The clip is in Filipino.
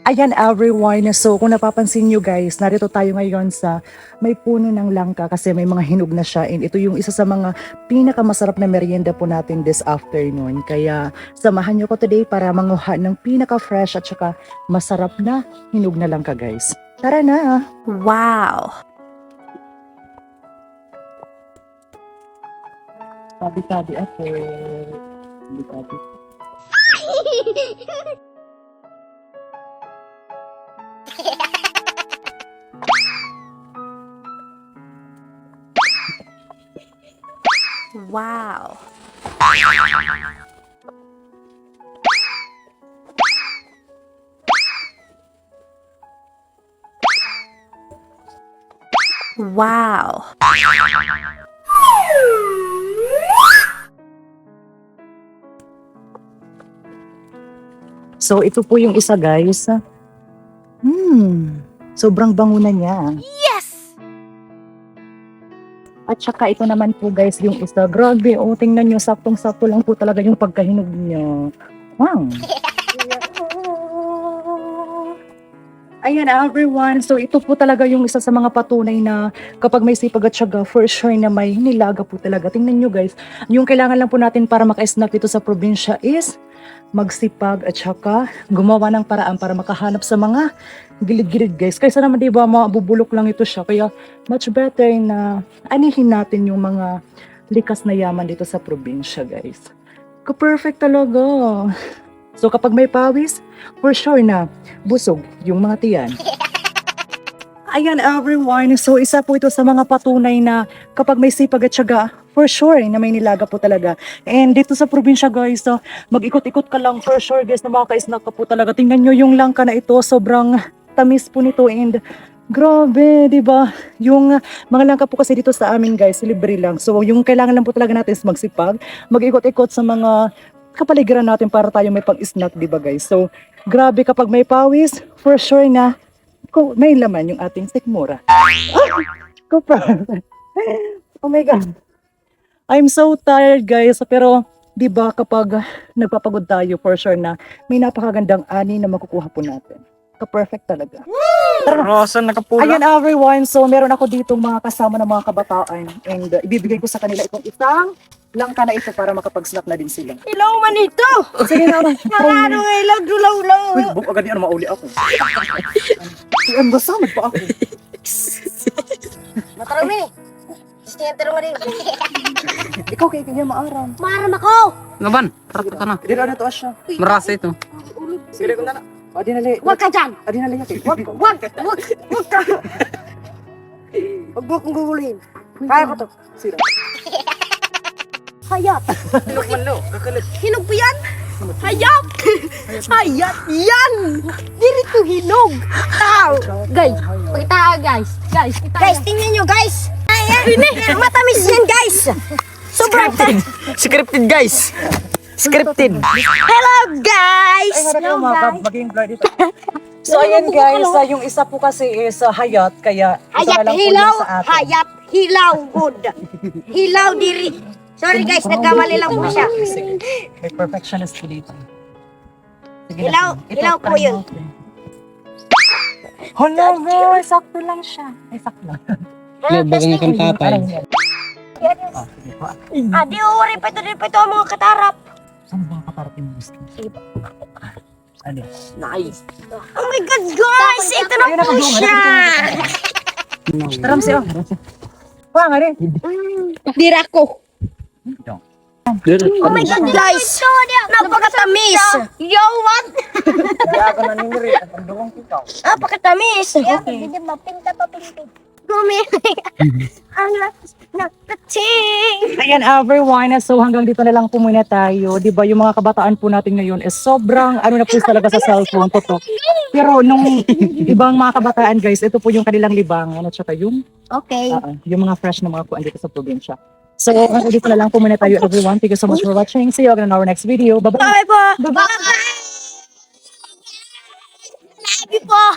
Ayan everyone, so kung napapansin nyo guys, narito tayo ngayon sa may puno ng langka kasi may mga hinog na siya and ito yung isa sa mga pinakamasarap na merienda po natin this afternoon. Kaya samahan nyo ko today para manguha ng pinaka-fresh at saka masarap na hinog na langka guys. Tara na! Wow! Tabi-tabi ako. Tabi-tabi. Wow! Wow! So ito po yung isa guys. Sobrang bango na niya. Yes! At saka ito naman po guys yung isa. Grabe, tingnan nyo, saktong-sakto lang po talaga yung pagkahinog niya. Wow! Ayan everyone, so ito po talaga yung isa sa mga patunay na kapag may sipag at syaga, for sure na may nilaga po talaga. Tingnan nyo guys, yung kailangan lang po natin para maka-snack dito sa probinsya is magsipag at saka gumawa ng paraan para makahanap sa mga gilid-gilid guys. Kaysa naman diba mabubulok lang ito siya, kaya much better na anihin natin yung mga likas na yaman dito sa probinsya guys. Ka-perfect talaga. So kapag may pawis, for sure na busog yung mga tiyan. Ayan everyone, so isa po ito sa mga patunay na kapag may sipag at syaga, for sure na may nilaga po talaga. And dito sa probinsya guys, mag-ikot-ikot ka lang for sure guys na makaka-snack ka po talaga. Tingnan nyo yung langka na ito, sobrang tamis po nito and grabe, di ba? Yung mga langka po kasi dito sa amin guys, libre lang. So yung kailangan lang po talaga natin is magsipag, mag-ikot-ikot sa mga kapaligiran natin para tayo may pag-snack, di ba guys? So, grabe kapag may pawis, for sure na may laman yung ating sikmura. Oh my God. I'm so tired guys, pero di ba kapag nagpapagod tayo, for sure na may napakagandang ani na makukuha po natin. Ka-perfect talaga. Rosa, nakapula. Ayan everyone, so meron ako ditong mga kasama ng mga kabataan and ibibigay ko sa kanila itong isang langka na ito para makapag-snack na din sila. Ilaw man ito! Sige na, Ano ilaw, dulaw-law! uy, buk agad yan, mauli ako. Ang basamad pa ako. Matarami! Siyente rin rin. Ikaw kay kanya maaram. Maram ako! Naban, parang ka na. Dito na to asya. Marasa ito. Sige ko na na. Adi na li. Huwag ka dyan! Adi na li yate. Huwag ka! Huwag mo kong gugulin. Kaya ko to. Sira. Hayat! Hilok man lo, kakalit. Hinog po yan? Hayat! Hayat yan! Dirito hinog! Ow! Guys, pakita guys. Guys, tingnan nyo guys! Ayan! Matamis yan guys! Sobrang Scripted guys. Scripted. Hello guys! Maging blur dito. So ayan guys, yung isa po kasi is hayat, kaya ito na Hayat lang po hilaw! yung sa atin. Hayat hilaw! Good! Hilaw diri! Sorry guys, nagkamali lang po siya. Sige. May perfectionist po dito. Sige Hilaw, na. Ito, hilaw po try yun. natin. Hala boy, sakto lang siya. Ay, sakto lang. Bagang kang tatay. Sige pa. Di worry pa ito ang mga katarap. Saan ba kaparating mo gusto? Ano? Nice. Oh my God guys! Ito na po siya! Taram siya. Pa nga rin. Dira ko. Oh my God guys! Napakatamis! Yo, what? Kaya na ningri. Ang duwang kikaw. Napakatamis! Hindi mapinta. Ang lakas na kating! Ayan everyone, so hanggang dito na lang po muna tayo. Di ba yung mga kabataan po natin ngayon is sobrang ano na po talaga sa cellphone, totoo. Pero nung ibang mga kabataan guys, ito po yung kanilang libangan at saka yung, Okay. yung mga fresh na mga kuan dito sa probinsya. So hanggang dito na lang po muna tayo everyone. Thank you so much for watching. See you again in our next video. Bye-bye! Bye po! Bye-bye! Love you po!